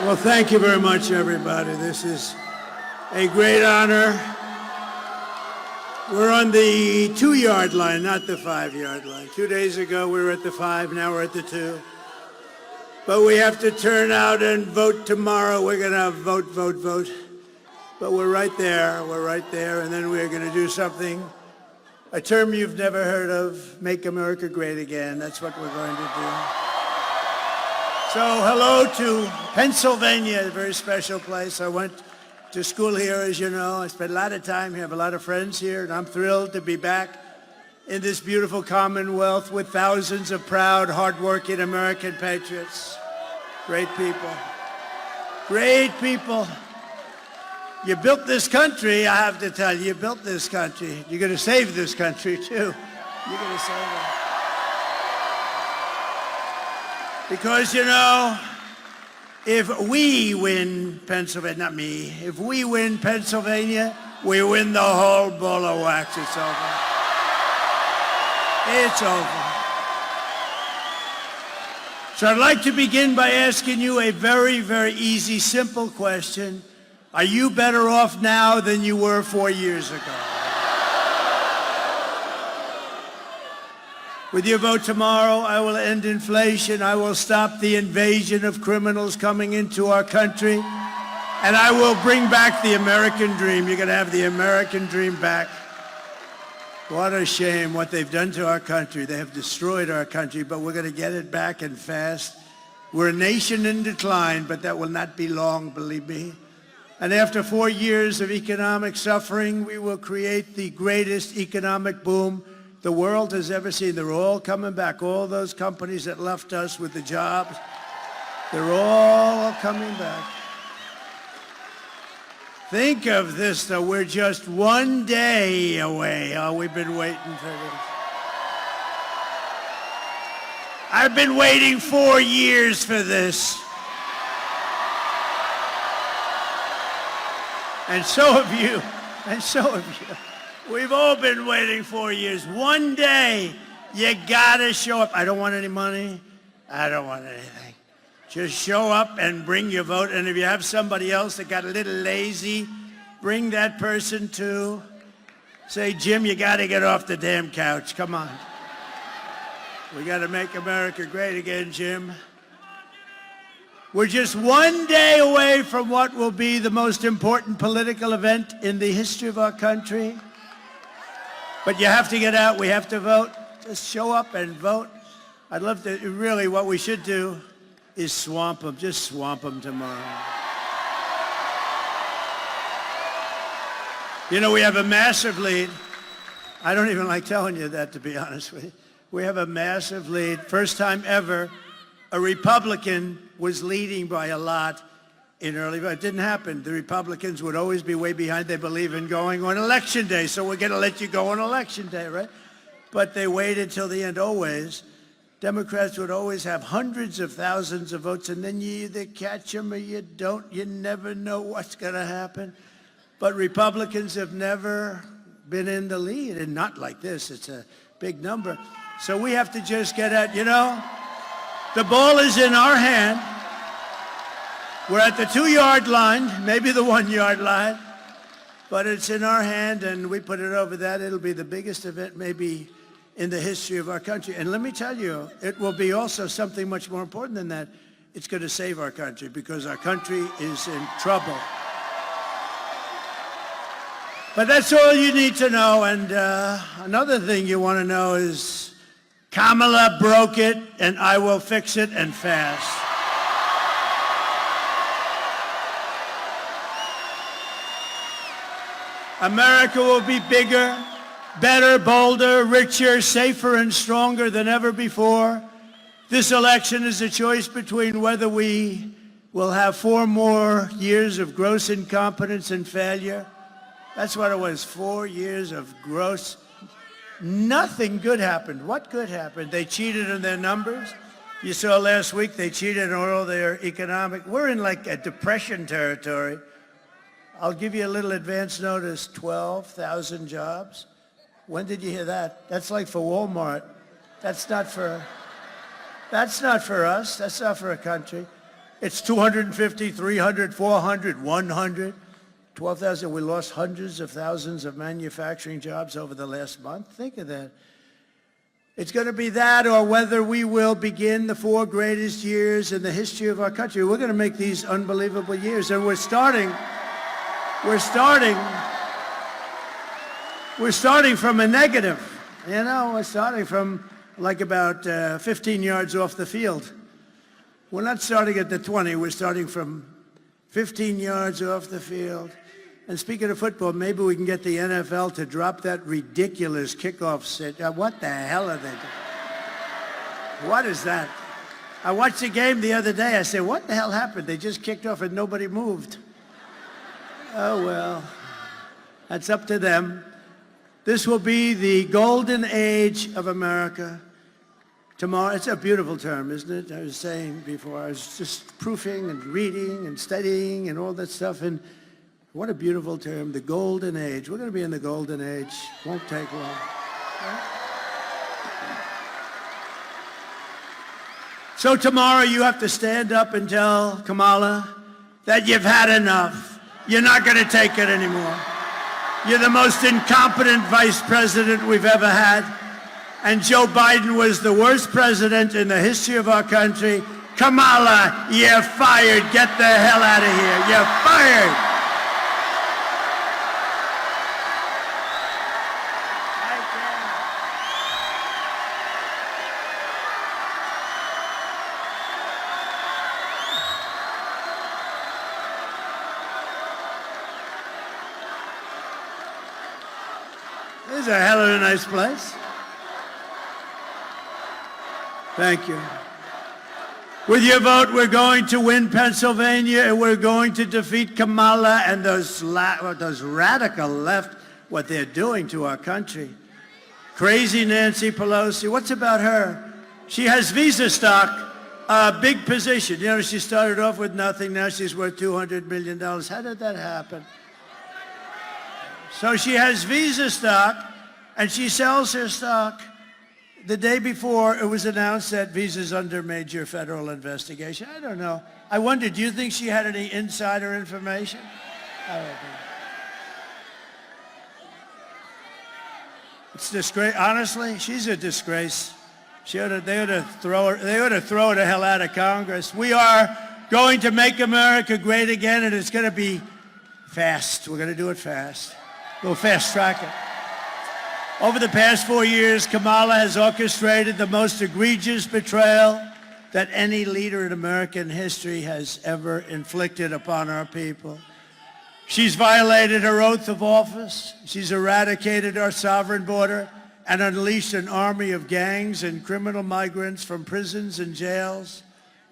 Well, thank you very much, everybody. This is a great honor. We're on the 2-yard line, not the 5-yard line. 2 days ago, we were at the 5, now we're at the 2. But we have to turn out and vote tomorrow. We're going to vote, vote, vote. But we're right there, and then we're going to do something, a term you've never heard of, make America great again. That's what we're going to do. So hello to Pennsylvania, a very special place. I went to school here, as you know. I spent a lot of time here, have a lot of friends here, and I'm thrilled to be back in this beautiful Commonwealth with thousands of proud, hardworking American patriots. Great people. Great people. You built this country, I have to tell you, you built this country. You're going to save this country, too. You're going to save it. Because, you know, if we win Pennsylvania, not me, if we win Pennsylvania, we win the whole ball of wax. It's over. It's over. So I'd like to begin by asking you a very, very easy, simple question. Are you better off now than you were 4 years ago? With your vote tomorrow, I will end inflation. I will stop the invasion of criminals coming into our country. And I will bring back the American dream. You're going to have the American dream back. What a shame what they've done to our country. They have destroyed our country, but we're going to get it back and fast. We're a nation in decline, but that will not be long, believe me. And after 4 years of economic suffering, we will create the greatest economic boom the world has ever seen. They're all coming back. All those companies that left us with the jobs, they're all coming back. Think of this, though. We're just 1 day away. Oh, we've been waiting for this. I've been waiting 4 years for this. And so have you. And so have you. We've all been waiting 4 years. 1 day, you gotta show up. I don't want any money. I don't want anything. Just show up and bring your vote. And if you have somebody else that got a little lazy, bring that person too. Say, Jim, you gotta get off the damn couch. Come on. We gotta make America great again, Jim. We're just 1 day away from what will be the most important political event in the history of our country. But you have to get out. We have to vote. Just show up and vote. I'd love to, really, what we should do is swamp them. Just swamp them tomorrow. You know, we have a massive lead. I don't even like telling you that, to be honest with you. We have a massive lead. First time ever, a Republican was leading by a lot in early, but it didn't happen. The Republicans would always be way behind. They believe in going on election day, so we're going to let you go on election day, right? But they waited till the end, always. Democrats would always have hundreds of thousands of votes, and then you either catch them or you don't. You never know what's going to happen. But Republicans have never been in the lead, and not like this. It's a big number. So we have to just get at, you know, the ball is in our hand. We're at the 2-yard line, maybe the 1-yard line, but it's in our hand, and we put it over that. It'll be the biggest event maybe in the history of our country. And let me tell you, it will be also something much more important than that. It's going to save our country, because our country is in trouble. But that's all you need to know. And another thing you want to know is Kamala broke it, and I will fix it, and fast. America will be bigger, better, bolder, richer, safer, and stronger than ever before. This election is a choice between whether we will have 4 more years of gross incompetence and failure. That's what it was, 4 years of gross. Nothing good happened. What good happened? They cheated in their numbers. You saw last week they cheated on all their economic. We're in like a depression territory. I'll give you a little advance notice, 12,000 jobs. When did you hear that? That's like for Walmart. That's not for us. That's not for a country. It's 250, 300, 400, 100, 12,000. We lost hundreds of thousands of manufacturing jobs over the last month. Think of that. It's going to be that, or whether we will begin the 4 greatest years in the history of our country. We're going to make these unbelievable years, and we're starting from a negative. You know, we're starting from like about 15 yards off the field. We're not starting at the 20. We're starting from 15 yards off the field. And speaking of football, maybe we can get the NFL to drop that ridiculous kickoff set. What the hell are they doing? What is that? I watched the game the other day. I said, what the hell happened? They just kicked off and nobody moved. Oh, well, that's up to them. This will be the golden age of America. Tomorrow, it's a beautiful term, isn't it? I was saying before, I was just proofing and reading and studying and all that stuff, and what a beautiful term, the golden age. We're going to be in the golden age. Won't take long. So tomorrow you have to stand up and tell Kamala that you've had enough. You're not going to take it anymore. You're the most incompetent vice president we've ever had. And Joe Biden was the worst president in the history of our country. Kamala, you're fired. Get the hell out of here. You're fired. This is a hell of a nice place. Thank you. With your vote, we're going to win Pennsylvania, and we're going to defeat Kamala and those radical left, what they're doing to our country. Crazy Nancy Pelosi, what's about her? She has Visa stock, a big position. You know, she started off with nothing, now she's worth $200 million. How did that happen? So she has Visa stock, and she sells her stock. The day before, it was announced that Visa's under major federal investigation. I don't know. I wonder, do you think she had any insider information? I don't know. It's disgrace. Honestly, she's a disgrace. They ought to throw her the hell out of Congress. We are going to make America great again, and it's going to be fast. We're going to do it fast. We'll fast track it. Over the past 4 years, Kamala has orchestrated the most egregious betrayal that any leader in American history has ever inflicted upon our people. She's violated her oath of office. She's eradicated our sovereign border and unleashed an army of gangs and criminal migrants from prisons and jails,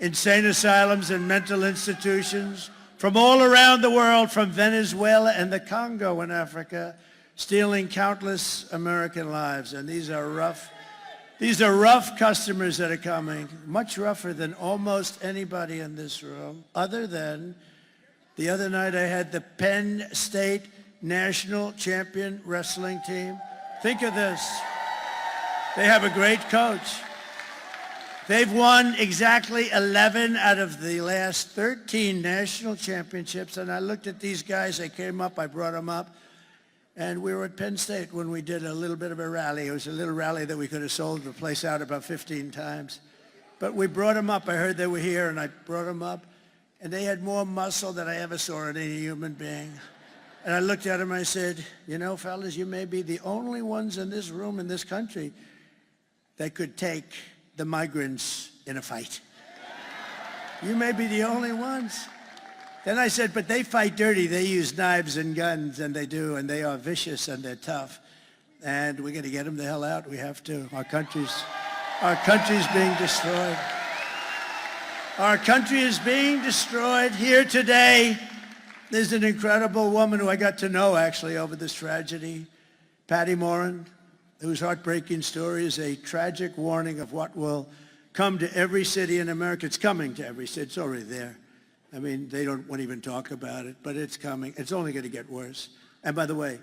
insane asylums and mental institutions, from all around the world, from Venezuela and the Congo in Africa, stealing countless American lives. And these are rough customers that are coming, much rougher than almost anybody in this room, other than the other night I had the Penn State national champion wrestling team. Think of this. They have a great coach. They've won exactly 11 out of the last 13 national championships. And I looked at these guys. They came up. I brought them up. And we were at Penn State when we did a little bit of a rally. It was a little rally that we could have sold the place out about 15 times. But we brought them up. I heard they were here, and I brought them up. And they had more muscle than I ever saw in any human being. And I looked at them and I said, you know, fellas, you may be the only ones in this room in this country that could take the migrants in a fight. You may be the only ones. Then I said, but they fight dirty. They use knives and guns, and they do, and they are vicious and they're tough. And we're going to get them the hell out. We have to. Our country's being destroyed. Our country is being destroyed. Here today, there's an incredible woman who I got to know, actually, over this tragedy, Patty Morin, whose heartbreaking story is a tragic warning of what will come to every city in America. It's coming to every city. It's already there. I mean, they won't even talk about it, but it's coming. It's only going to get worse. And by the way,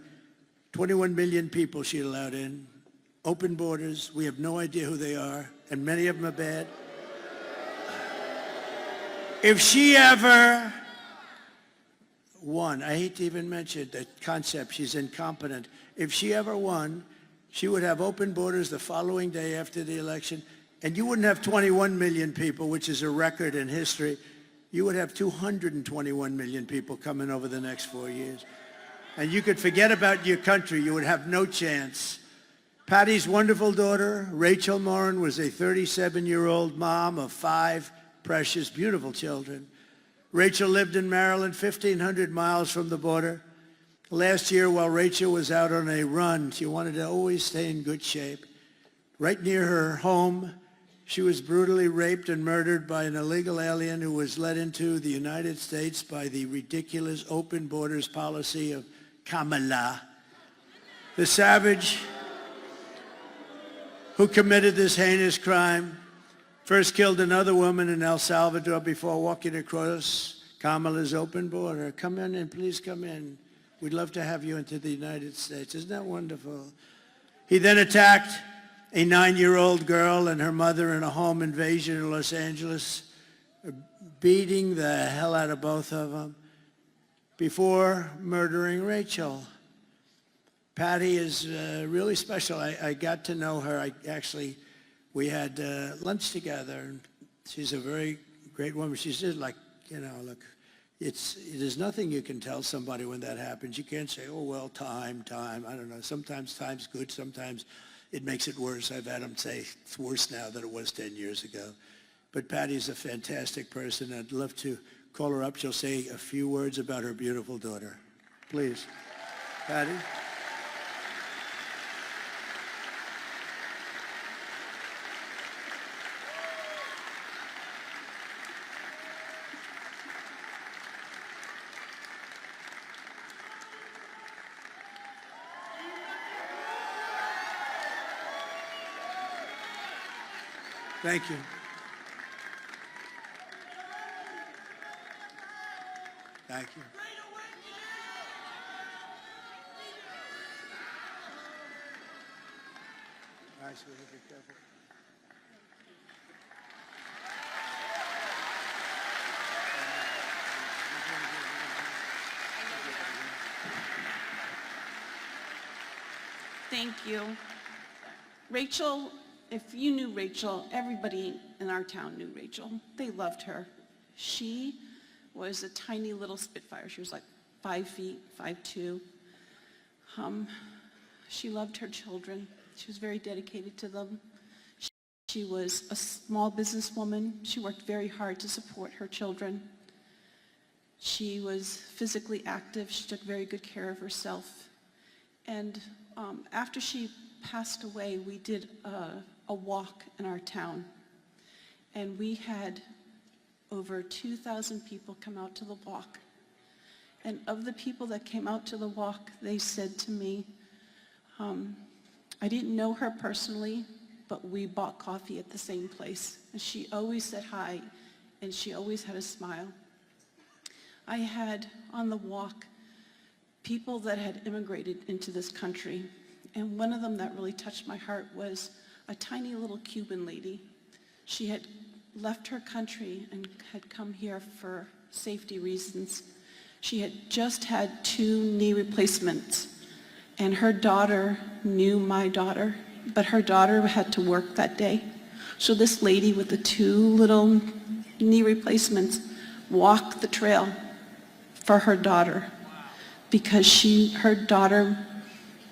21 million people she allowed in, open borders. We have no idea who they are, and many of them are bad. If she ever won, I hate to even mention the concept, she's incompetent. If she ever won, she would have open borders the following day after the election, and you wouldn't have 21 million people, which is a record in history. You would have 221 million people coming over the next 4 years. And you could forget about your country. You would have no chance. Patty's wonderful daughter, Rachel Morin, was a 37-year-old mom of 5 precious, beautiful children. Rachel lived in Maryland, 1,500 miles from the border. Last year, while Rachel was out on a run, she wanted to always stay in good shape. Right near her home, she was brutally raped and murdered by an illegal alien who was led into the United States by the ridiculous open borders policy of Kamala. The savage who committed this heinous crime first killed another woman in El Salvador before walking across Kamala's open border. Come in and please come in. We'd love to have you into the United States. Isn't that wonderful? He then attacked a 9-year-old girl and her mother in a home invasion in Los Angeles, beating the hell out of both of them before murdering Rachel. Patty is really special. I got to know her. We had lunch together, and she's a very great woman. She's just like, look, there's nothing you can tell somebody when that happens. You can't say, oh, well, time. I don't know. Sometimes time's good. Sometimes it makes it worse. I've had them say it's worse now than it was 10 years ago. But Patty's a fantastic person. I'd love to call her up. She'll say a few words about her beautiful daughter. Please. Patty? Thank you. Thank you. Nice, we be careful. Thank you. Rachel, if you knew Rachel, everybody in our town knew Rachel. They loved her. She was a tiny little spitfire. She was like 5 feet, 5'2". She loved her children. She was very dedicated to them. She was a small businesswoman. She worked very hard to support her children. She was physically active. She took very good care of herself. And after she passed away, we did a walk in our town. And we had over 2,000 people come out to the walk. And of the people that came out to the walk, they said to me, I didn't know her personally, but we bought coffee at the same place. And she always said hi, and she always had a smile. I had on the walk people that had immigrated into this country. And one of them that really touched my heart was a tiny little Cuban lady. She had left her country and had come here for safety reasons. She had just had 2 knee replacements, and her daughter knew my daughter, but her daughter had to work that day. So this lady with the 2 little knee replacements walked the trail for her daughter because her daughter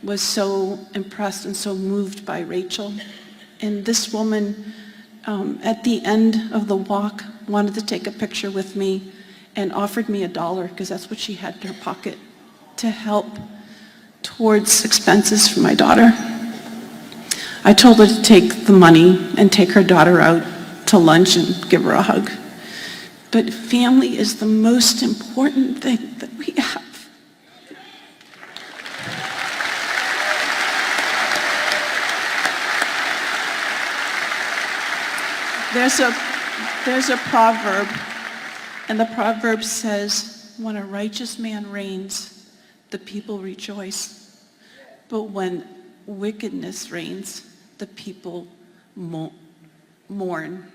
was so impressed and so moved by Rachel. And this woman, at the end of the walk, wanted to take a picture with me and offered me $1, because that's what she had in her pocket, to help towards expenses for my daughter. I told her to take the money and take her daughter out to lunch and give her a hug. But family is the most important thing that we have. There's a proverb, and the proverb says, when a righteous man reigns, the people rejoice. But when wickedness reigns, the people mourn.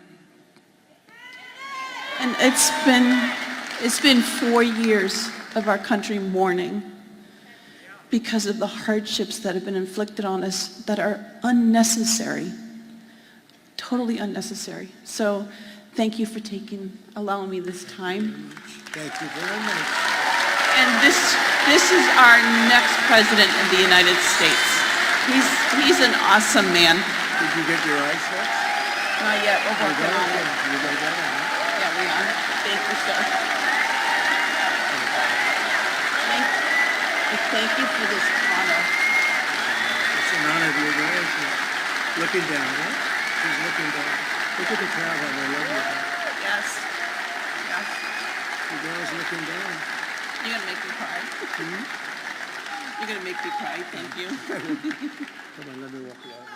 And it's been 4 years of our country mourning because of the hardships that have been inflicted on us that are unnecessary, totally unnecessary. So thank you for allowing me this time. Thank you very much. And this is our next president of the United States. He's an awesome man. Did you get your eyes fixed? Not yet, we're working on it. You got that on? Yeah, we are. Thank you, sir. Thank you for this honor. It's an honor to be there. She's looking down, right? She's looking down. Look at the crowd on their love you. Yes. Yes. The girl's looking down. You're going to make me cry. You're going to make me cry. Thank you. Come on, let me walk you out.